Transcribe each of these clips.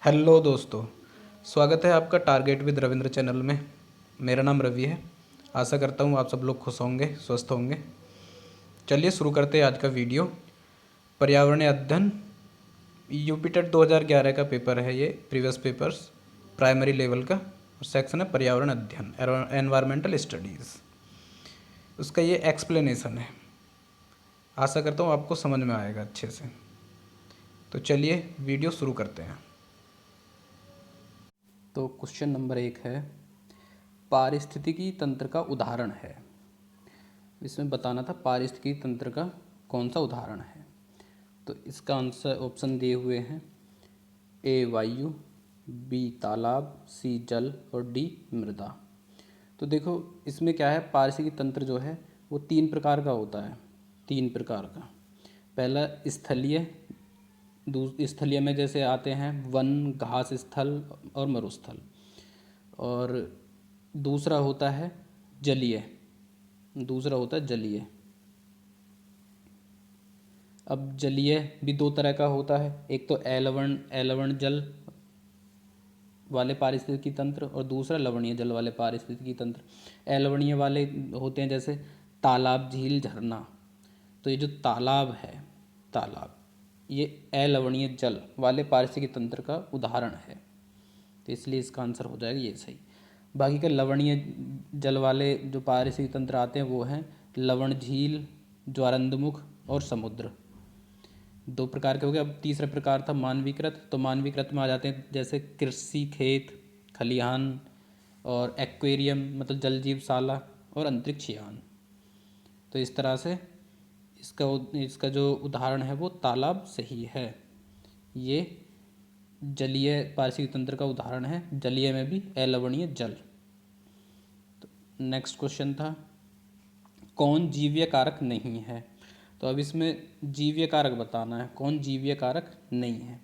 Hello दोस्तों, स्वागत है आपका टारगेट विद रविंद्र चैनल में। मेरा नाम रवि है। आशा करता हूँ आप सब लोग खुश होंगे, स्वस्थ होंगे। चलिए शुरू करते हैं आज का वीडियो। पर्यावरण अध्ययन यूपीटेट 2011 का पेपर है ये, प्रीवियस पेपर्स प्राइमरी लेवल का। सेक्शन है पर्यावरण अध्ययन, एनवायरमेंटल स्टडीज़। उसका ये एक्सप्लेनेशन है। आशा करता हूँ आपको समझ में आएगा अच्छे से। तो चलिए वीडियो शुरू करते हैं। तो क्वेश्चन नंबर 1 है, पारिस्थितिकी तंत्र का उदाहरण है। इसमें बताना था पारिस्थितिकी तंत्र का कौन सा उदाहरण है। तो इसका आंसर ऑप्शन दिए हुए हैं, ए वायु, बी तालाब, सी जल और डी मृदा। तो देखो इसमें क्या है, पारिस्थितिकी तंत्र जो है वो 3 प्रकार का होता है। 3 प्रकार का। पहला स्थलीय, स्थलीय में जैसे आते हैं वन, घास स्थल और मरुस्थल। और दूसरा होता है जलीय। अब जलीय भी 2 तरह का होता है, एक तो एलवण जल वाले पारिस्थितिकी तंत्र और दूसरा लवणीय जल वाले पारिस्थितिकी तंत्र। एलवणीय वाले होते हैं जैसे तालाब, झील, झरना। तो ये जो तालाब है, ये अलवणीय जल वाले पारिस्थितिकी तंत्र का उदाहरण है। तो इसलिए इसका आंसर हो जाएगा ये सही। बाकी के लवणीय जल वाले जो पारिस्थितिकी तंत्र आते हैं वो हैं लवण, झील, ज्वारंदमुख और समुद्र। 2 प्रकार के हो गए। अब तीसरा प्रकार था मानवीकृत। तो मानवीकृत में आ जाते हैं जैसे कृषि, खेत, खलिहान और एक्वेरियम मतलब जल जीवशाला और अंतरिक्ष यान। तो इस तरह से इसका जो उदाहरण है वो तालाब सही है। ये जलीय पारिस्थितिकी तंत्र का उदाहरण है, जलीय में भी अलवणीय जल। तो नेक्स्ट क्वेश्चन था, कौन जीवीय कारक नहीं है। तो अब इसमें जीवीय कारक बताना है, कौन जीवीय कारक नहीं है।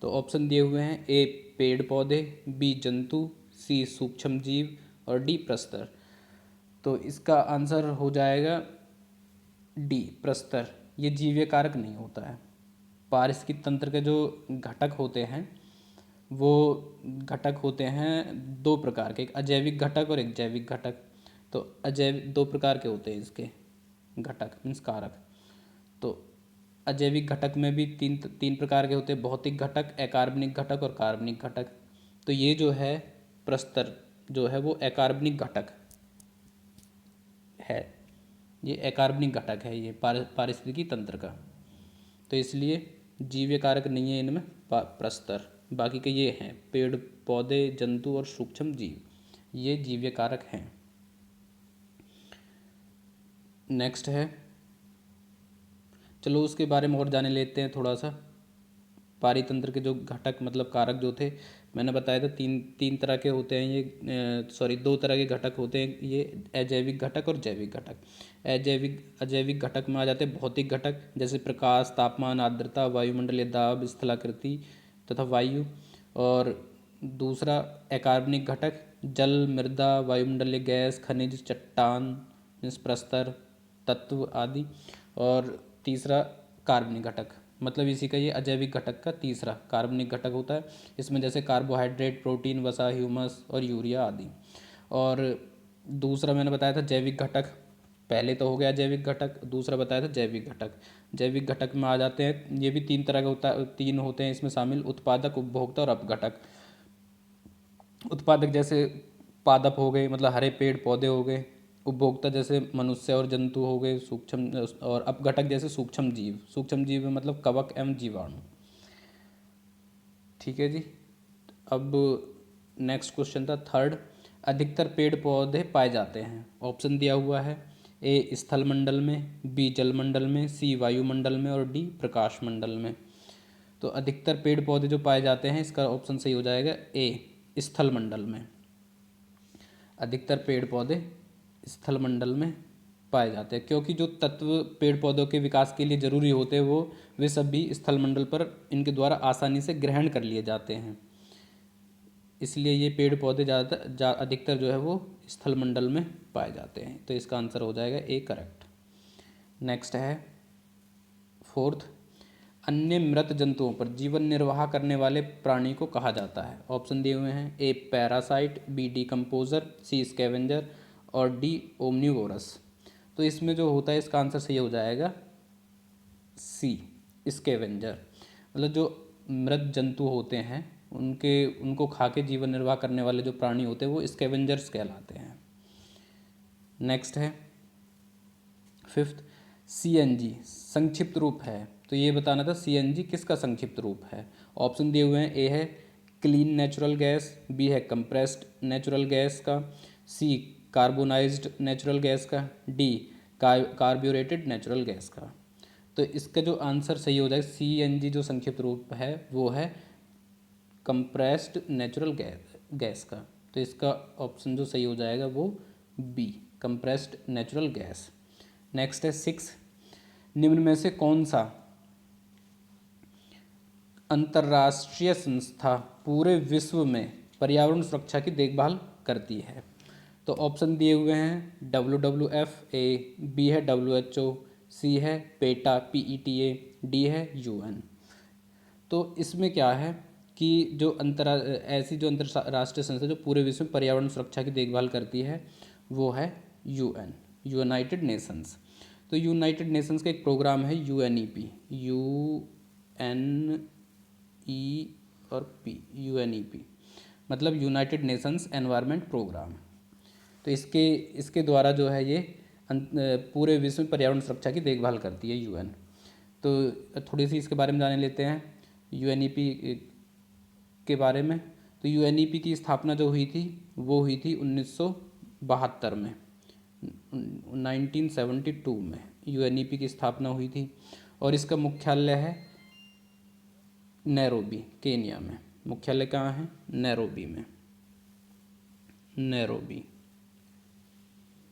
तो ऑप्शन दिए हुए हैं, ए पेड़ पौधे, बी जंतु, सी सूक्ष्म जीव और डी प्रस्तर। तो इसका आंसर हो जाएगा डी प्रस्तर। ये जीवीय कारक नहीं होता है। पारिस्थितिक तंत्र के जो घटक होते हैं वो घटक होते हैं 2 प्रकार के, एक अजैविक घटक और एक जैविक घटक। तो अजैविक 2 प्रकार के होते हैं इसके घटक मीन्स कारक। तो अजैविक घटक में भी तीन प्रकार के होते हैं, भौतिक घटक, अकार्बनिक घटक और कार्बनिक घटक। तो ये जो है प्रस्तर जो है वो अकार्बनिक घटक है, ये अकार्बनिक घटक है ये पारिस्थितिकी तंत्र का। तो इसलिए जीवीय कारक नहीं है इनमें प्रस्तर। बाकी के ये हैं पेड़ पौधे, जंतु और सूक्ष्म जीव, ये जीवीय कारक हैं। नेक्स्ट है, चलो उसके बारे में और जाने लेते हैं थोड़ा सा। पारितंत्र के जो घटक मतलब कारक जो थे मैंने बताया था, तीन तरह के होते हैं ये, 2 तरह के घटक होते हैं ये, अजैविक घटक और जैविक घटक। अजैविक घटक में आ जाते हैं भौतिक घटक जैसे प्रकाश, तापमान, आर्द्रता, वायुमंडलीय दाब, स्थलाकृति तथा वायु। और दूसरा अकार्बनिक घटक जल, मृदा, वायुमंडलीय गैस, खनिज, चट्टान, प्रस्तर, तत्व आदि। और तीसरा कार्बनिक घटक मतलब इसी का ये अजैविक घटक का तीसरा कार्बनिक घटक होता है। इसमें जैसे कार्बोहाइड्रेट, प्रोटीन, वसा, ह्यूमस और यूरिया आदि। और दूसरा मैंने बताया था जैविक घटक, पहले तो हो गया जैविक घटक, दूसरा बताया था जैविक घटक। जैविक घटक में आ जाते हैं, ये भी 3 तरह का तीन होते हैं इसमें शामिल, उत्पादक, उपभोक्ता और अपघटक। उत्पादक जैसे पादप हो गए मतलब हरे पेड़ पौधे हो गए, उपभोक्ता जैसे मनुष्य और जंतु हो गए सूक्ष्म, और अपघटक जैसे सूक्ष्म जीव मतलब कवक एवं जीवाणु। ठीक है जी। अब नेक्स्ट क्वेश्चन था थर्ड, अधिकतर पेड़ पौधे पाए जाते हैं। ऑप्शन दिया हुआ है, ए स्थल मंडल में, बी जल मंडल में, सी वायुमंडल में और डी प्रकाश मंडल में। तो अधिकतर पेड़ पौधे जो पाए जाते हैं इसका ऑप्शन सही हो जाएगा ए स्थल मंडल में। अधिकतर पेड़ पौधे स्थल मंडल में पाए जाते हैं क्योंकि जो तत्व पेड़ पौधों के विकास के लिए जरूरी होते हैं वे सब भी स्थल मंडल पर इनके द्वारा आसानी से ग्रहण कर लिए जाते हैं। इसलिए ये पेड़ पौधे ज़्यादातर अधिकतर जो है वो स्थल मंडल में पाए जाते हैं। तो इसका आंसर हो जाएगा ए करेक्ट। नेक्स्ट है फोर्थ, अन्य मृत जंतुओं पर जीवन निर्वाह करने वाले प्राणी को कहा जाता है? ऑप्शन दिए हुए हैं, A parasite, B decomposer, C scavenger और डी ओमनिवोरस। तो इसमें जो होता है इसका आंसर सही हो जाएगा सी स्कैवेंजर। मतलब जो मृत जंतु होते हैं उनको खा के जीवन निर्वाह करने वाले जो प्राणी होते हैं वो स्कैवेंजर्स कहलाते हैं। नेक्स्ट है फिफ्थ, सीएनजी संक्षिप्त रूप है, तो ये बताना था सीएनजी किसका संक्षिप्त रूप है। ऑप्शन दिए हुए हैं, ए है क्लीन नेचुरल गैस, बी है कंप्रेस्ड नेचुरल गैस का, सी कार्बोनाइज्ड नेचुरल गैस का, डी कार्ब्यूरेटेड नेचुरल गैस का। तो इसका जो आंसर सही हो जाएगा सीएनजी जो संक्षिप्त रूप है वो है कंप्रेस्ड नेचुरल गैस का। तो इसका ऑप्शन जो सही हो जाएगा वो B compressed natural gas. Next है सिक्स, निम्न में से कौन सा अंतर्राष्ट्रीय संस्था पूरे विश्व में पर्यावरण सुरक्षा की देखभाल करती है? तो ऑप्शन दिए हुए हैं WWF, ए, बी है WHO, सी है पेटा PETA, डी है UN। तो इसमें क्या है कि जो अंतर्राष्ट्रीय संस्था जो पूरे विश्व में पर्यावरण सुरक्षा की देखभाल करती है वो है UN, यूनाइटेड नेशंस। तो यूनाइटेड नेशंस का एक प्रोग्राम है UNEP, UNEP मतलब यूनाइटेड नेशंस एनवायरनमेंट प्रोग्राम। तो इसके द्वारा जो है ये पूरे विश्व में पर्यावरण सुरक्षा की देखभाल करती है UN। तो थोड़ी सी इसके बारे में जान लेते हैं UNEP के बारे में। तो UNEP की स्थापना जो हुई थी वो हुई थी 1972 में, 1972 में UNEP की स्थापना हुई थी और इसका मुख्यालय है नैरोबी, केन्या में। मुख्यालय कहाँ है? नैरोबी में।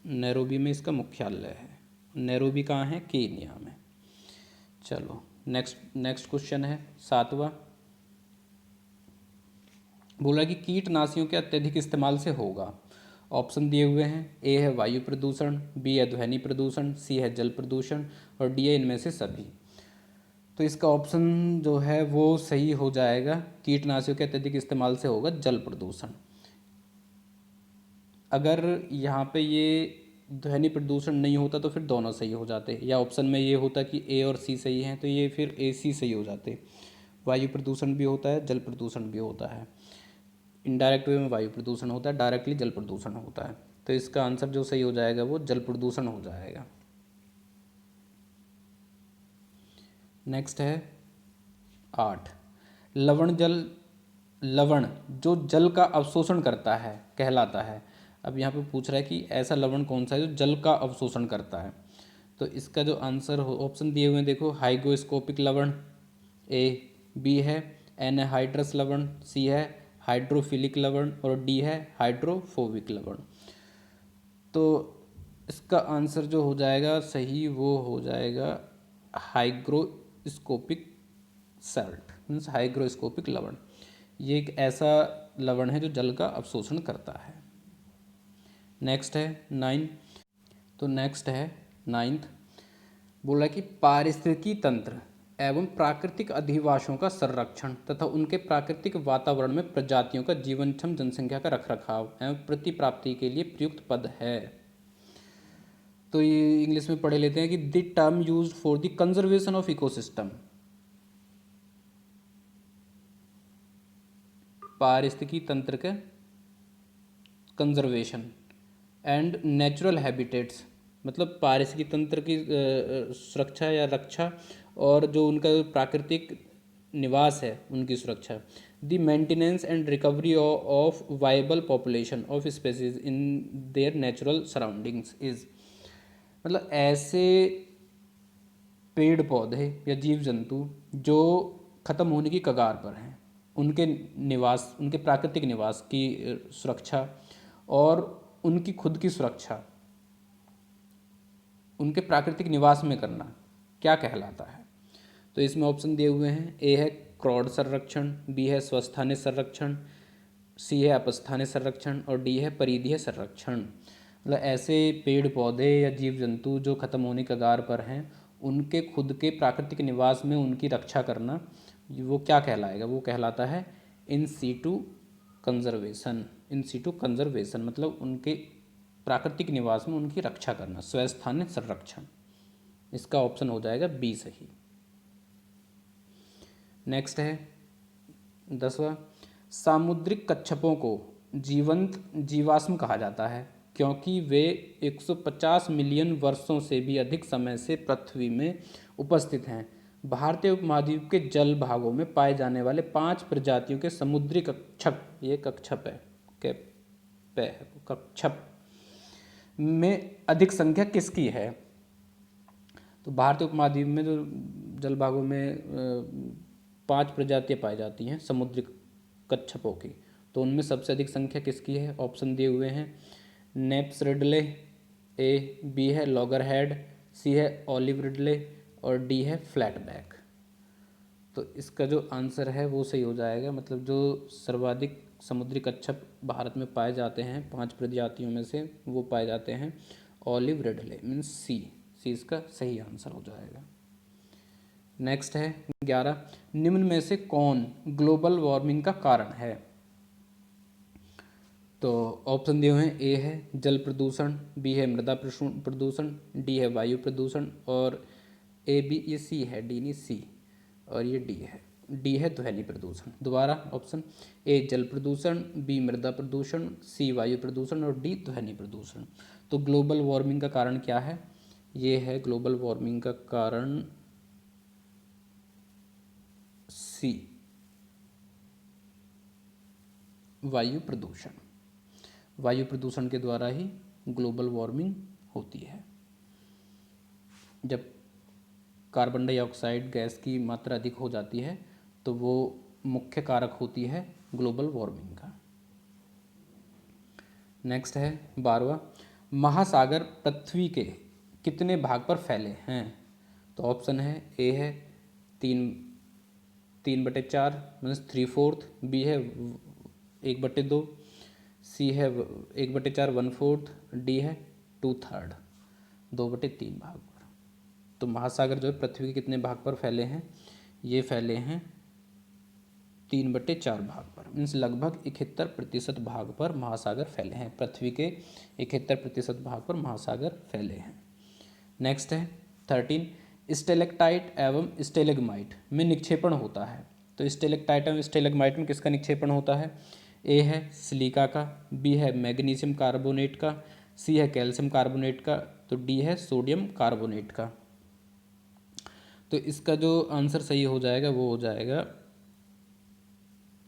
नैरोबी में इसका मुख्यालय है। नैरोबी कहाँ है? केन्या में। चलो नेक्स्ट क्वेश्चन है सातवां। बोला कि कीटनाशियों के अत्यधिक इस्तेमाल से होगा। ऑप्शन दिए हुए हैं, ए है वायु प्रदूषण, बी है ध्वनि प्रदूषण, सी है जल प्रदूषण और डी है इनमें से सभी। तो इसका ऑप्शन जो है वो सही हो जाएगा, कीटनाशियों के अत्यधिक इस्तेमाल से होगा जल प्रदूषण। अगर यहाँ पे ये ध्वनि प्रदूषण नहीं होता तो फिर दोनों सही हो जाते, या ऑप्शन में ये होता कि ए और सी सही हैं तो ये फिर ए सी सही हो जाते। वायु प्रदूषण भी होता है, जल प्रदूषण भी होता है। इनडायरेक्ट वे में वायु प्रदूषण होता है, डायरेक्टली जल प्रदूषण होता है। तो इसका आंसर जो सही हो जाएगा वो जल प्रदूषण हो जाएगा। नेक्स्ट है 8, लवण जो जल का अवशोषण करता है कहलाता है। अब यहाँ पे पूछ रहा है कि ऐसा लवण कौन सा है जो जल का अवशोषण करता है। तो इसका जो आंसर हो, ऑप्शन दिए हुए हैं देखो, हाइग्रोस्कोपिक लवण, ए, बी है एनहाइड्रस लवण, सी है हाइड्रोफिलिक लवण और डी है हाइड्रोफोबिक लवण। तो इसका आंसर जो हो जाएगा सही वो हो जाएगा हाइग्रोस्कोपिक सॉल्ट, मीन्स हाइग्रोस्कोपिक लवण। ये एक ऐसा लवण है जो जल का अवशोषण करता है। नेक्स्ट है 9। तो नेक्स्ट है 9th, बोला कि पारिस्थितिकी तंत्र एवं प्राकृतिक अधिवासों का संरक्षण तथा उनके प्राकृतिक वातावरण में प्रजातियों का जीवनक्षम जनसंख्या का रखरखाव एवं प्रतिप्राप्ति के लिए प्रयुक्त पद है। तो ये इंग्लिश में पढ़े लेते हैं कि the term used for the conservation of ecosystem, पारिस्थितिकी तंत्र के कंजर्वेशन एंड नेचुरल हैबिटेट्स, मतलब पारिस्थितिकी तंत्र की सुरक्षा या रक्षा और जो उनका प्राकृतिक निवास है उनकी सुरक्षा। The maintenance and recovery of viable population of species in their natural surroundings is, मतलब ऐसे पेड़ पौधे या जीव जंतु जो ख़त्म होने की कगार पर हैं उनके निवास, उनके प्राकृतिक निवास की सुरक्षा और उनकी खुद की सुरक्षा उनके प्राकृतिक निवास में करना क्या कहलाता है। तो इसमें ऑप्शन दिए हुए हैं, ए है क्रॉड संरक्षण, बी है स्वस्थानीय संरक्षण, सी है अपस्थानीय संरक्षण और डी है परिधीय संरक्षण। मतलब ऐसे पेड़ पौधे या जीव जंतु जो ख़त्म होने के कगार पर हैं उनके खुद के प्राकृतिक निवास में उनकी रक्षा करना, वो क्या कहलाएगा? वो कहलाता है in situ conservation. In situ conservation मतलब उनके प्राकृतिक निवास में उनकी रक्षा करना, स्वस्थानिक संरक्षण। इसका ऑप्शन हो जाएगा बी सही। नेक्स्ट है 10वां, सामुद्रिक कच्छपों को जीवंत जीवाश्म कहा जाता है क्योंकि वे 150 मिलियन वर्षों से भी अधिक समय से पृथ्वी में उपस्थित हैं। भारतीय उपमहाद्वीप के जल भागों में पाए जाने वाले 5 प्रजातियों के समुद्री कच्छप, ये कच्छप है, कच्छप में अधिक संख्या किसकी है? तो भारतीय उपमहाद्वीप में जो जल भागों में 5 प्रजातियां पाई जाती हैं समुद्री कच्छपों की, तो उनमें सबसे अधिक संख्या किसकी है? ऑप्शन दिए हुए हैं नेप्स रिडले, ए, बी है लॉगरहेड, सी है ऑलिव रिडले और डी है फ्लैटबैक। तो इसका जो आंसर है वो सही हो जाएगा, मतलब जो सर्वाधिक समुद्री कच्छप भारत में पाए जाते हैं 5 प्रजातियों में से, वो पाए जाते हैं ऑलिव रिडले, मीन्स सी। सी इसका सही आंसर हो जाएगा। नेक्स्ट है 11, निम्न में से कौन ग्लोबल वार्मिंग का कारण है? तो ऑप्शन दिए हुए हैं, ए है जल प्रदूषण, बी है मृदा प्रदूषण, डी है वायु प्रदूषण और ए बी, ये सी है, डी नहीं सी, और ये डी है ध्वनि प्रदूषण। दोबारा ऑप्शन, ए जल प्रदूषण, बी मृदा प्रदूषण, सी वायु प्रदूषण और डी ध्वनि प्रदूषण। तो ग्लोबल वार्मिंग का कारण क्या है? ये है ग्लोबल वार्मिंग का कारण सी, वायु प्रदूषण। वायु प्रदूषण के द्वारा ही ग्लोबल वार्मिंग होती है। जब कार्बन डाइऑक्साइड गैस की मात्रा अधिक हो जाती है तो वो मुख्य कारक होती है ग्लोबल वार्मिंग का। नेक्स्ट है 12वां, महासागर पृथ्वी के कितने भाग पर फैले हैं? तो ऑप्शन है, ए है 3/4 मीन्स 3/4, बी है 1/2, सी है 1/4 1/4, डी है 2/3 2/3 भाग पर। तो महासागर जो है पृथ्वी के कितने भाग पर फैले हैं? ये फैले हैं 3/4 भाग पर, मीन्स लगभग 71% भाग पर महासागर फैले हैं। पृथ्वी के 71% भाग पर महासागर फैले हैं। नेक्स्ट है 13, स्टेलेक्टाइट एवं स्टेलेग्माइट में निक्षेपण होता है। तो स्टेलेक्टाइट एवं स्टेलेग्माइट में किसका निक्षेपण होता है? ए है सिलिका का, बी है मैग्नीशियम कार्बोनेट का, सी है कैल्शियम कार्बोनेट का, तो डी है सोडियम कार्बोनेट का। तो इसका जो आंसर सही हो जाएगा वो हो जाएगा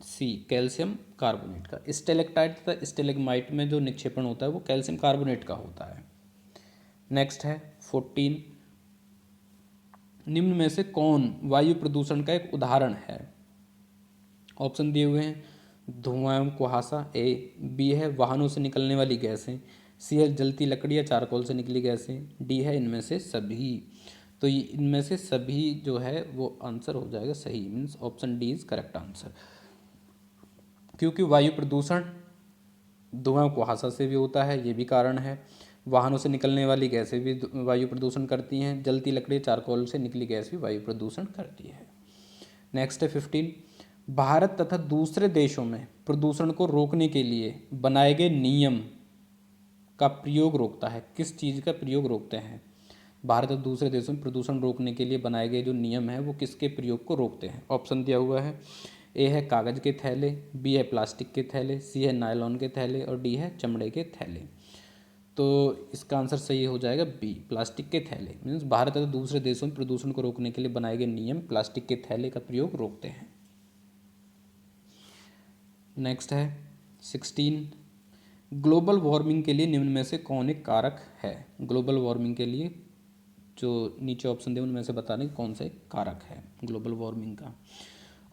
सी, कैल्शियम कार्बोनेट का। स्टेलेक्टाइट तथा स्टेलेग्माइट में जो निक्षेपण होता है वो कैल्शियम कार्बोनेट का होता है। नेक्स्ट है 14, निम्न में से कौन वायु प्रदूषण का एक उदाहरण है? ऑप्शन दिए हुए हैं, धुआं एवं कुहासा, ए, बी है वाहनों से निकलने वाली गैसें, सी है जलती लकड़ी या चारकोल से निकली गैसें, डी है इनमें से सभी। तो ये इनमें से सभी जो है वो आंसर हो जाएगा सही, means option D is correct answer. क्योंकि वायु प्रदूषण धुआं कुहासा से भी होता है, ये भी कारण है। वाहनों से निकलने वाली गैसें भी वायु प्रदूषण करती हैं, जलती लकड़ी चारकोल से निकली गैस भी वायु प्रदूषण करती है। नेक्स्ट है 15, भारत तथा दूसरे देशों में प्रदूषण को रोकने के लिए बनाए गए नियम का प्रयोग रोकता है। किस चीज़ का प्रयोग रोकते हैं? भारत और दूसरे देशों में प्रदूषण रोकने के लिए बनाए गए जो नियम हैं वो किसके प्रयोग को रोकते हैं? ऑप्शन दिया हुआ है, ए है कागज़ के थैले, बी है प्लास्टिक के थैले, सी है नायलॉन के थैले और डी है चमड़े के थैले। तो इसका आंसर सही हो जाएगा बी, प्लास्टिक के थैले। मीन्स भारत तथा दूसरे देशों में प्रदूषण को रोकने के लिए बनाए गए नियम प्लास्टिक के थैले का प्रयोग रोकते हैं। नेक्स्ट है 16, ग्लोबल वार्मिंग के लिए निम्न में से कौन एक कारक है? ग्लोबल वार्मिंग के लिए जो नीचे ऑप्शन दिए उनमें से बताने कौन सा एक कारक है ग्लोबल वार्मिंग का।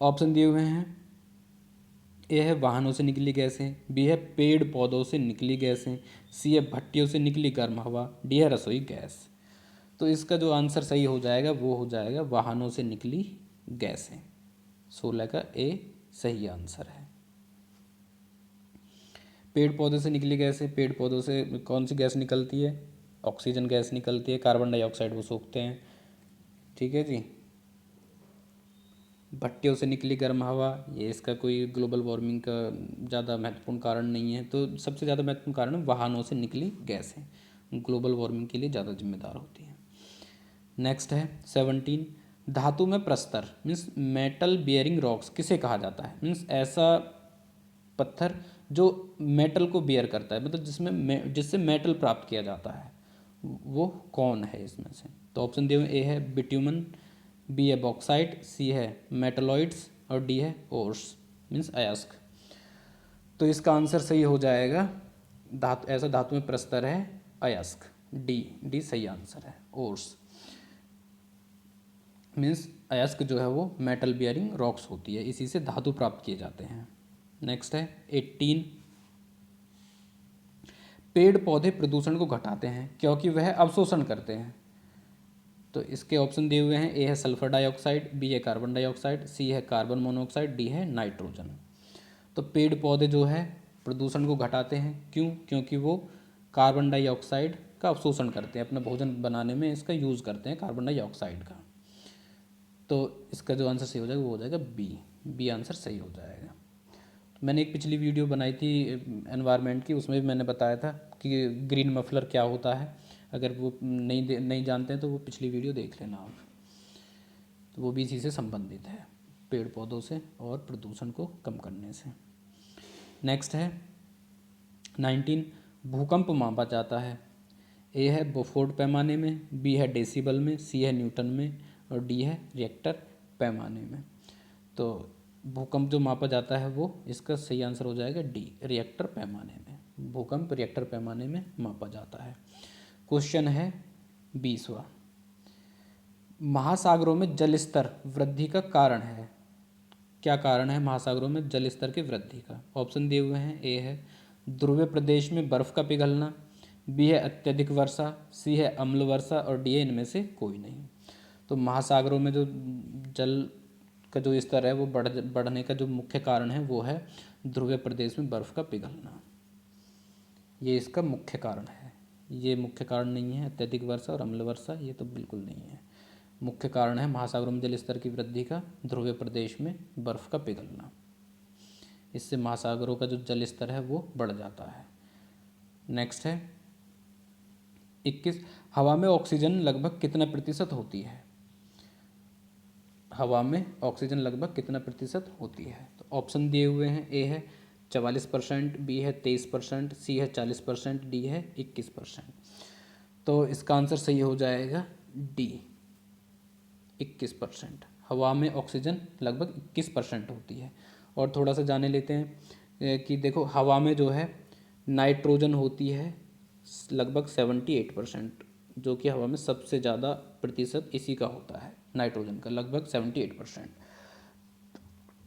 ऑप्शन दिए हुए हैं, ए है वाहनों से निकली गैसें, बी है पेड़ पौधों से निकली गैसें, सी है भट्टियों से निकली गर्म हवा, डी है रसोई गैस। तो इसका जो आंसर सही हो जाएगा वो हो जाएगा वाहनों से निकली गैसें। 16 का ए सही आंसर है। पेड़ पौधे से निकली गैसें, पेड़ पौधों से कौन सी गैस निकलती है? ऑक्सीजन गैस निकलती है, कार्बन डाइऑक्साइड वो सोखते हैं, ठीक है जी। भट्टियों से निकली गर्म हवा, ये इसका कोई ग्लोबल वार्मिंग का ज़्यादा महत्वपूर्ण कारण नहीं है। तो सबसे ज़्यादा महत्वपूर्ण कारण है वाहनों से निकली गैसें, ग्लोबल वार्मिंग के लिए ज़्यादा जिम्मेदार होती हैं। नेक्स्ट है 17, धातु में प्रस्तर मीन्स मेटल बियरिंग रॉक्स किसे कहा जाता है? मीन्स ऐसा पत्थर जो मेटल को बियर करता है, मतलब जिससे मेटल प्राप्त किया जाता है, वो कौन है इसमें से? तो ऑप्शन दिए हुए ए है बिट्यूमन, बी है बॉक्साइट, सी है मेटलॉइड्स और डी है ओर्स मीन्स अयस्क। तो इसका आंसर सही हो जाएगा, ऐसा धातु में प्रस्तर है अयस्क, डी सही आंसर है। ओर्स मीन्स अयस्क जो है वो मेटल बियरिंग रॉक्स होती है, इसी से धातु प्राप्त किए जाते हैं। नेक्स्ट है 18, पेड़ पौधे प्रदूषण को घटाते हैं क्योंकि वह अवशोषण करते हैं। तो इसके ऑप्शन दिए हुए हैं, ए है सल्फर डाइऑक्साइड, बी है कार्बन डाइऑक्साइड, सी है कार्बन मोनोऑक्साइड, डी है नाइट्रोजन। तो पेड़ पौधे जो है प्रदूषण को घटाते हैं, क्यों? क्योंकि वो कार्बन डाइऑक्साइड का अवशोषण करते हैं, अपना भोजन बनाने में इसका यूज़ करते हैं कार्बन डाइऑक्साइड का। तो इसका जो आंसर सही हो जाएगा वो हो जाएगा बी आंसर सही हो जाएगा। तो मैंने एक पिछली वीडियो बनाई थी एनवायरनमेंट की, उसमें भी मैंने बताया था कि ग्रीन मफलर क्या होता है। अगर वो नहीं जानते हैं तो वो पिछली वीडियो देख लेना आप। तो वो भी इसी से संबंधित है, पेड़ पौधों से और प्रदूषण को कम करने से। नेक्स्ट है 19, भूकंप मापा जाता है। ए है बोफोर्ड पैमाने में, बी है डेसिबल में, सी है न्यूटन में और डी है रिएक्टर पैमाने में। तो भूकंप जो मापा जाता है वो इसका सही आंसर हो जाएगा डी, रिएक्टर पैमाने में। भूकंप रिएक्टर पैमाने में मापा जाता है। क्वेश्चन है 20वां, महासागरों में जल स्तर वृद्धि का कारण है। क्या कारण है महासागरों में जल स्तर की वृद्धि का? ऑप्शन दिए हुए हैं, ए है ध्रुवीय प्रदेश में बर्फ का पिघलना, बी है अत्यधिक वर्षा, सी है अम्ल वर्षा और डी है इनमें से कोई नहीं। तो महासागरों में जो जल का जो स्तर है वो बढ़ने का जो मुख्य कारण है वो है ध्रुवीय प्रदेश में बर्फ़ का पिघलना, ये इसका मुख्य कारण है। ये मुख्य कारण नहीं है अत्यधिक वर्षा और अम्ल वर्षा, ये तो बिल्कुल नहीं है। मुख्य कारण है महासागरों में जल स्तर की वृद्धि का ध्रुवीय प्रदेश में बर्फ़ का पिघलना, इससे महासागरों का जो जल स्तर है वो बढ़ जाता है। नेक्स्ट है 21, हवा में ऑक्सीजन लगभग कितना प्रतिशत होती है? हवा में ऑक्सीजन लगभग कितना प्रतिशत होती है? तो ऑप्शन दिए हुए हैं, ए है 44%, बी है 23%, सी है 40%, डी है 21%। तो इसका आंसर सही हो जाएगा डी, 21%। हवा में ऑक्सीजन लगभग 21% होती है। और थोड़ा सा जाने लेते हैं कि देखो हवा में जो है नाइट्रोजन होती है लगभग 78%, जो कि हवा में सबसे ज़्यादा प्रतिशत इसी का होता है, नाइट्रोजन का लगभग 78%।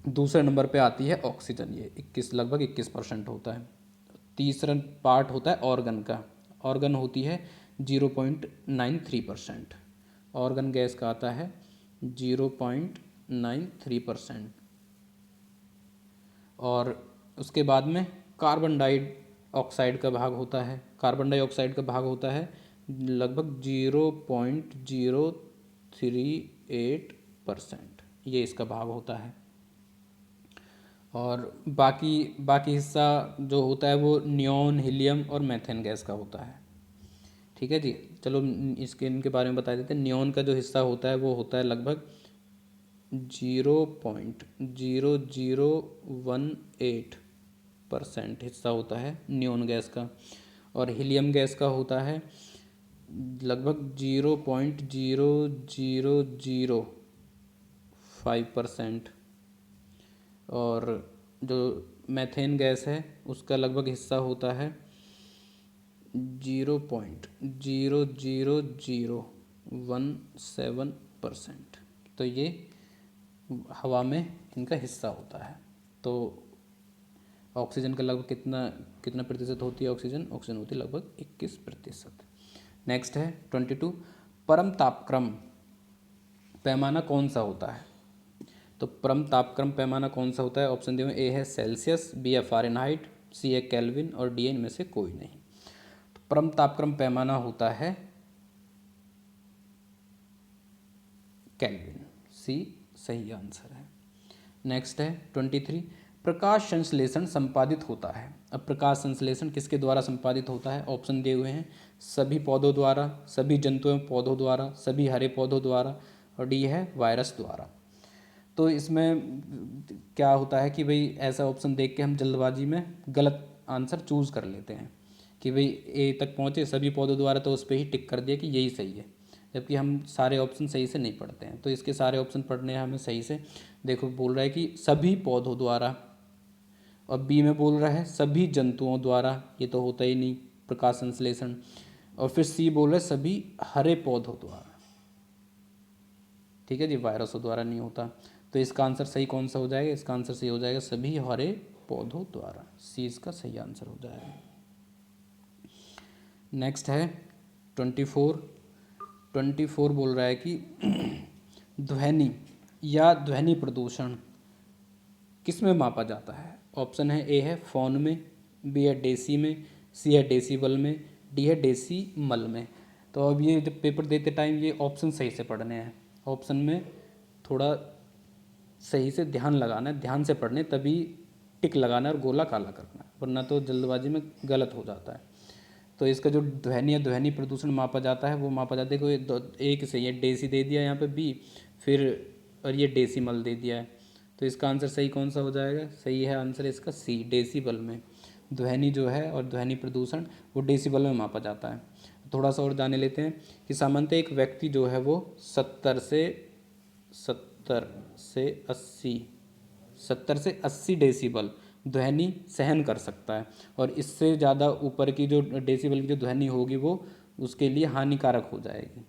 दूसरे नंबर पे आती है ऑक्सीजन, ये 21% होता है। तीसरा पार्ट होता है ऑर्गन का, ऑर्गन होती है 0.93%। ऑर्गन गैस का आता है 0.93%। और उसके बाद में कार्बन डाइऑक्साइड का भाग होता है, कार्बन डाइऑक्साइड का भाग होता है लगभग 0.038%, ये इसका भाग होता है। और बाकी बाकी हिस्सा जो होता है वो नियॉन, हीलियम और मीथेन गैस का होता है। ठीक है जी, चलो इनके बारे में बता देते हैं। नियॉन का जो हिस्सा होता है वो होता है लगभग 0.0018% हिस्सा होता है नियॉन गैस का। और हीलियम गैस का होता है लगभग 0.0005%। और जो मीथेन गैस है उसका लगभग हिस्सा होता है 0.00017%। तो ये हवा में इनका हिस्सा होता है। तो ऑक्सीजन का लगभग कितना कितना प्रतिशत होती है? ऑक्सीजन होती है लगभग 21%। नेक्स्ट है 22, परम तापक्रम पैमाना कौन सा होता है? तो परम तापक्रम पैमाना कौन सा होता है? ऑप्शन दिए हुए, ए है सेल्सियस, बी है फ़ारेनहाइट, सी है केल्विन और डी इनमें से कोई नहीं। तो परम तापक्रम पैमाना होता है केल्विन। सी सही आंसर है। नेक्स्ट है 23, प्रकाश संश्लेषण संपादित होता है। अब प्रकाश संश्लेषण किसके द्वारा संपादित होता है? ऑप्शन दिए हुए हैं, सभी पौधों द्वारा, सभी जंतु एवं पौधों द्वारा, सभी हरे पौधों द्वारा, और डी है वायरस द्वारा। तो इसमें क्या होता है कि भाई ऐसा ऑप्शन देख के हम जल्दबाजी में गलत आंसर चूज़ कर लेते हैं कि भाई ए तक पहुँचे सभी पौधों द्वारा, तो उस पर ही टिक कर दिया कि यही सही है, जबकि हम सारे ऑप्शन सही से नहीं पढ़ते हैं। तो इसके सारे ऑप्शन पढ़ने हैं हमें सही से। देखो बोल रहा है कि सभी पौधों द्वारा, और बी में बोल रहा है सभी जंतुओं द्वारा, ये तो होता ही नहीं प्रकाश संश्लेषण। और फिर सी बोल रहा है सभी हरे पौधों द्वारा। ठीक है जी, वायरसों द्वारा नहीं होता। तो इसका आंसर सही कौन सा हो जाएगा? इसका आंसर सही हो जाएगा सभी हरे पौधों द्वारा। सी इसका सही आंसर हो जाएगा। नेक्स्ट है 24 बोल रहा है कि ध्वनि या ध्वनि प्रदूषण किस में मापा जाता है? ऑप्शन है, ए है फोन में, बी है डेसी में, सी है डेसीबल में, डी है डेसीमल में। तो अब ये जब पेपर देते टाइम ये ऑप्शन सही से पढ़ने हैं। ऑप्शन में थोड़ा सही से ध्यान लगाना है, ध्यान से पढ़ने, तभी टिक लगाना है और गोला काला करना है, वरना तो जल्दबाजी में गलत हो जाता है। तो इसका जो ध्वनि या ध्वनि प्रदूषण मापा जाता है वो मापा जाता है, कोई एक सही है, डेसी दे दिया यहाँ पे बी, फिर और ये डेसीमल दे दिया है। तो इसका आंसर सही कौन सा हो जाएगा? सही है आंसर इसका सी, डेसीबल में। ध्वनि जो है और ध्वनि प्रदूषण वो डेसीबल में मापा जाता है। थोड़ा सा और जाने लेते हैं कि सामान्यतः एक व्यक्ति जो है वो 70 से 80 डेसिबल ध्वनि सहन कर सकता है, और इससे ज़्यादा ऊपर की जो डेसिबल की जो ध्वनि होगी वो उसके लिए हानिकारक हो जाएगी।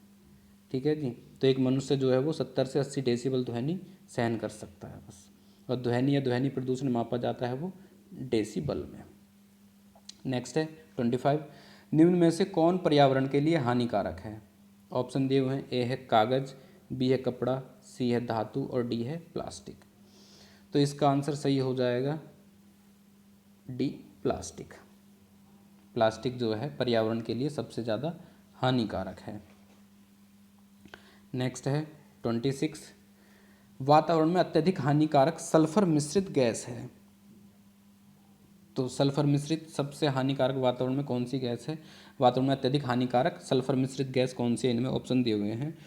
ठीक है जी, तो एक मनुष्य जो है वो 70 से 80 डेसिबल ध्वनि सहन कर सकता है बस। और ध्वनि या ध्वनि प्रदूषण मापा जाता है वो डेसिबल में। नेक्स्ट है 25, निम्न में से कौन पर्यावरण के लिए हानिकारक है? ऑप्शन दिए हुए हैं, ए है कागज, बी है कपड़ा, सी है धातु, और डी है प्लास्टिक। तो इसका आंसर सही हो जाएगा डी, प्लास्टिक। प्लास्टिक जो है पर्यावरण के लिए सबसे ज़्यादा हानिकारक है। नेक्स्ट है 26, वातावरण में अत्यधिक हानिकारक सल्फर मिश्रित गैस है। तो सल्फर मिश्रित सबसे हानिकारक वातावरण में कौन सी गैस है? वातावरण में अत्यधिक हानिकारक सल्फर मिश्रित गैस कौन सी है? इनमें ऑप्शन दिए हुए हैं,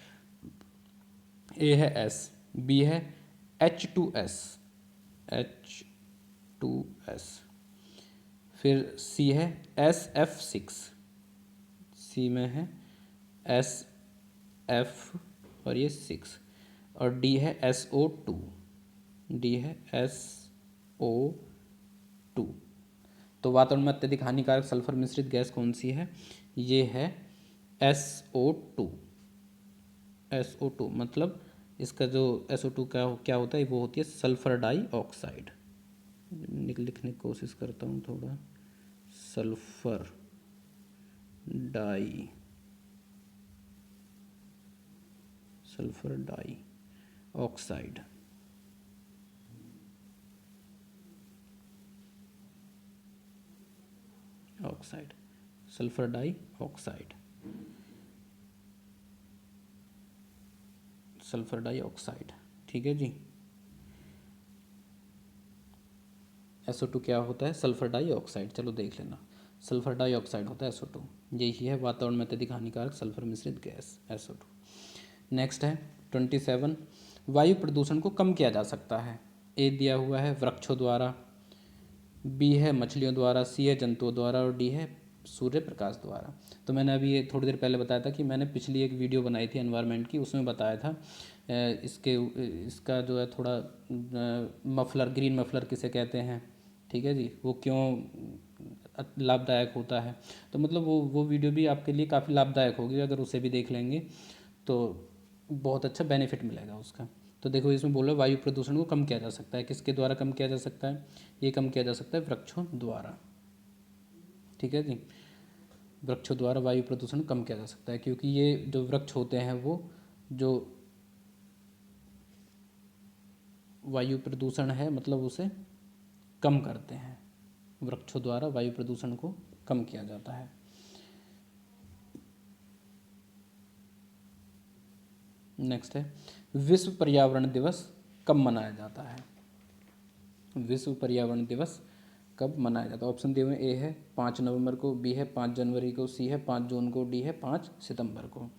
ए है एस, बी है H2S, फिर सी है SF6, सी में है SF और ये 6, और डी है SO2, डी है SO2। तो वातावरण में अत्यधिक हानिकारक सल्फर मिश्रित गैस कौन सी है? ये है SO2। SO2 मतलब इसका जो SO2 क्या होता है, वो होती है सल्फर डाइऑक्साइड। लिखने की कोशिश करता हूँ थोड़ा, sulphur dioxide. Sulphur dioxide. ठीक है जी, SO2 क्या होता है? Sulphur dioxide. चलो देख लेना, सल्फर डाइऑक्साइड होता है SO2। यही है वातावरण में अत्यधिक हानिकारक सल्फर मिश्रित गैस SO2। नेक्स्ट है 27, वायु प्रदूषण को कम किया जा सकता है। ए दिया हुआ है वृक्षों द्वारा, बी है मछलियों द्वारा, सी है जंतुओं द्वारा, और डी है सूर्य प्रकाश द्वारा। तो मैंने अभी ये थोड़ी देर पहले बताया था कि मैंने पिछली एक वीडियो बनाई थी एनवायरनमेंट की, उसमें बताया था इसका जो है थोड़ा मफलर, ग्रीन मफलर किसे कहते हैं, ठीक है जी, वो क्यों लाभदायक होता है। तो मतलब वो वीडियो भी आपके लिए काफ़ी लाभदायक होगी, अगर उसे भी देख लेंगे तो बहुत अच्छा बेनिफिट मिलेगा उसका। तो देखो इसमें बोल रहे वायु प्रदूषण को कम किया जा सकता है, किसके द्वारा कम किया जा सकता है? ये कम किया जा सकता है वृक्षों द्वारा। ठीक है जी, वृक्षों द्वारा वायु प्रदूषण कम किया जा सकता है, क्योंकि ये जो वृक्ष होते हैं वो जो वायु प्रदूषण है मतलब उसे कम करते हैं। वृक्षों द्वारा वायु प्रदूषण को कम किया जाता है। नेक्स्ट है विश्व पर्यावरण दिवस कब मनाया जाता है? विश्व पर्यावरण दिवस कब मनाया जाता है? ऑप्शन दिए हुए ए है 5 नवंबर को, बी है 5 जनवरी को, सी है 5 जून को, डी है 5 सितंबर को।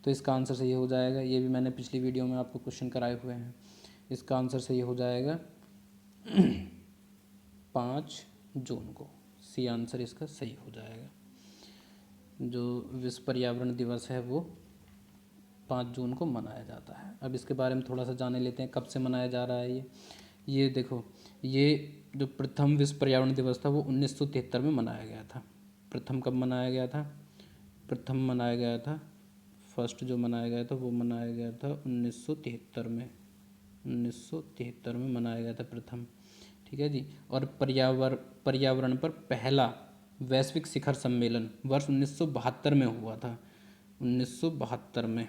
तो इसका आंसर सही हो जाएगा, ये भी मैंने पिछली वीडियो में आपको क्वेश्चन कराए हुए हैं। इसका आंसर सही हो जाएगा 5 जून को। सी आंसर इसका सही हो जाएगा। जो विश्व पर्यावरण दिवस है वो 5 जून को मनाया जाता है। अब इसके बारे में थोड़ा सा जाने लेते हैं, कब से मनाया जा रहा है ये देखो, ये जो प्रथम विश्व पर्यावरण दिवस था वो 1973 में मनाया गया था। प्रथम कब मनाया गया था? प्रथम मनाया गया था, फर्स्ट जो मनाया गया था वो मनाया गया था 1973 में। 1973 में मनाया गया था प्रथम, ठीक है जी। और पर्यावरण पर पहला वैश्विक शिखर सम्मेलन वर्ष 1972 में हुआ था। 1972 में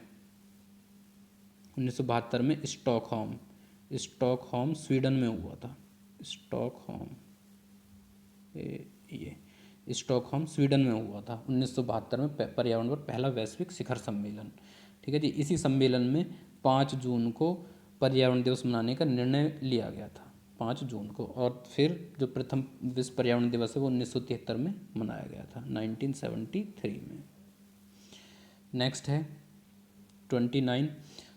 1972 में स्टॉकहोम स्वीडन में हुआ था। ये स्टॉकहोम स्वीडन में हुआ था 1972 में पर्यावरण पर पहला वैश्विक शिखर सम्मेलन, ठीक है जी। इसी सम्मेलन में 5 जून को पर्यावरण दिवस मनाने का निर्णय लिया गया था, 5 जून को। और फिर जो प्रथम विश्व पर्यावरण दिवस है वो 1973 में मनाया गया था, 1973 में। नेक्स्ट है 29,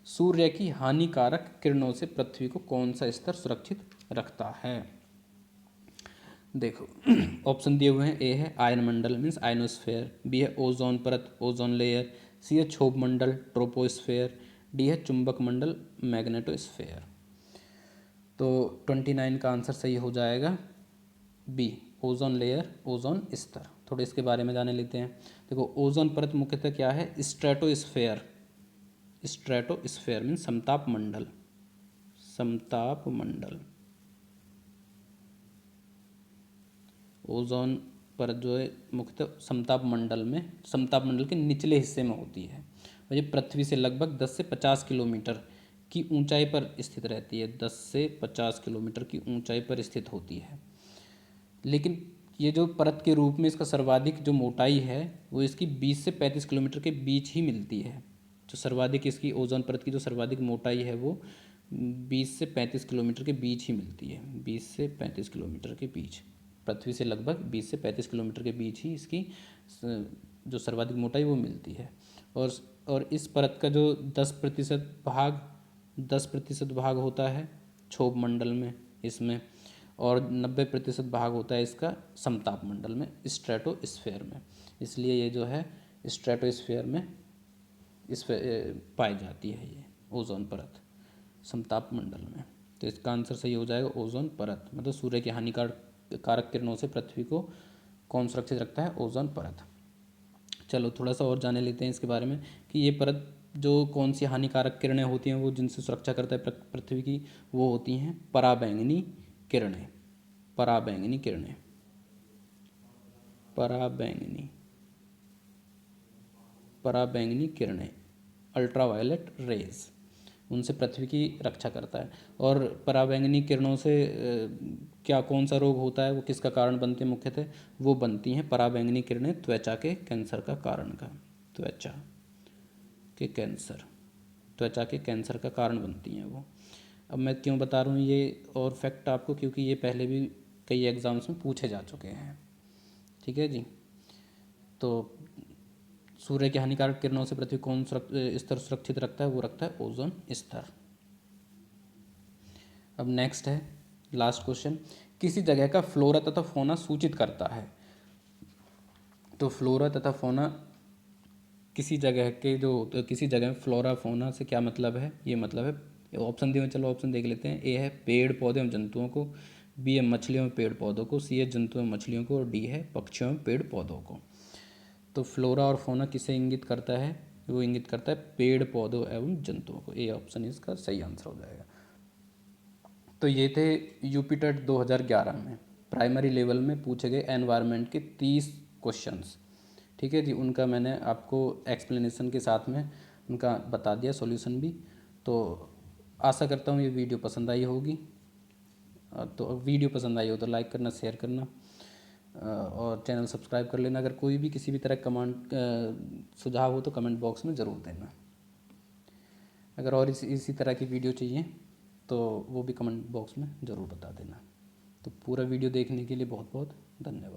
सूर्य की हानिकारक किरणों से पृथ्वी को कौन सा स्तर सुरक्षित रखता है? देखो ऑप्शन दिए हुए हैं, ए है आयन मंडल मीन्स आयनोस्फेयर, बी है ओजोन परत ओजोन लेयर, सी है क्षोभ मंडल ट्रोपोस्फेयर, डी है चुंबक मंडल मैग्नेटोस्फेयर। तो 29 का आंसर सही हो जाएगा बी, ओजोन लेयर ओजोन स्तर। थोड़े इसके बारे में जाने लेते हैं। देखो ओजोन परत मुख्यतः क्या है? स्ट्रेटोस्फेयर मीन्स समताप मंडल। ओजोन परत जो है मुख्यतः समताप मंडल के निचले हिस्से में होती है और ये पृथ्वी से लगभग 10 से 50 किलोमीटर की ऊंचाई पर स्थित रहती है। 10 से 50 किलोमीटर की ऊंचाई पर स्थित होती है। लेकिन ये जो परत के रूप में इसका सर्वाधिक जो मोटाई है वो इसकी 20 से 35 किलोमीटर के बीच ही मिलती है। जो सर्वाधिक इसकी ओजोन परत की जो सर्वाधिक मोटाई है वो 20 से 35 किलोमीटर के बीच ही मिलती है। 20 से 35 किलोमीटर के बीच, पृथ्वी से लगभग 20 से 35 किलोमीटर के बीच ही इसकी जो सर्वाधिक मोटाई वो मिलती है। और इस परत का जो 10% भाग होता है क्षोभ मंडल में इसमें, और 90% भाग होता है इसका समताप मंडल में स्ट्रेटोस्फेयर में। इसलिए ये जो है स्ट्रेटोस्फेयर में पाई जाती है ये ओजोन परत समताप मंडल में। तो इसका आंसर सही हो जाएगा ओजोन परत, मतलब सूर्य की हानिकारक किरणों से पृथ्वी को कौन सुरक्षित रखता है? ओजोन परत। चलो थोड़ा सा और जाने लेते हैं इसके बारे में कि ये परत जो कौन सी हानिकारक किरणें होती हैं वो जिनसे सुरक्षा करता है पृथ्वी की, वो होती हैं पराबैंगनी किरणें। पराबैंगनी किरणें अल्ट्रावायलेट रेज, उनसे पृथ्वी की रक्षा करता है। और पराबैंगनी किरणों से कौन सा रोग होता है, वो किसका कारण बनते हैं? मुख्यतः वो बनती हैं पराबैंगनी किरणें त्वचा के कैंसर का कारण बनती हैं वो। अब मैं क्यों बता रहा हूँ ये और फैक्ट आपको, क्योंकि ये पहले भी कई एग्ज़ाम्स में पूछे जा चुके हैं, ठीक है जी। तो सूर्य की हानिकारक किरणों से पृथ्वी कौन स्तर सुरक्षित रखता है? वो रखता है ओजोन स्तर। अब नेक्स्ट है लास्ट क्वेश्चन, किसी जगह का फ्लोरा तथा फौना सूचित करता है। तो फ्लोरा तथा फौना किसी जगह में फ्लोरा फौना से क्या मतलब है? ये मतलब है, ऑप्शन दिए, चलो ऑप्शन देख लेते हैं। ए है पेड़ पौधे एवं जंतुओं को, बी है मछलियों में पेड़ पौधों को, सी है जंतुओं में मछलियों को, और डी है पक्षियों में पेड़ पौधों को। तो फ्लोरा और फौना किसे इंगित करता है? वो इंगित करता है पेड़ पौधों एवं जंतुओं को। ए ऑप्शन इसका सही आंसर हो जाएगा। तो ये थे यूपीटेट 2011 में प्राइमरी लेवल में पूछे गए एनवायरनमेंट के 30 क्वेश्चंस, ठीक है जी। उनका मैंने आपको एक्सप्लेनेशन के साथ में उनका बता दिया, सॉल्यूशन भी। तो आशा करता हूँ ये वीडियो पसंद आई होगी। तो वीडियो पसंद आई हो तो लाइक करना, शेयर करना और चैनल सब्सक्राइब कर लेना। अगर कोई भी किसी भी तरह कमेंट सुझाव हो तो कमेंट बॉक्स में ज़रूर देना। अगर और इसी तरह की वीडियो चाहिए तो वो भी कमेंट बॉक्स में ज़रूर बता देना। तो पूरा वीडियो देखने के लिए बहुत बहुत धन्यवाद।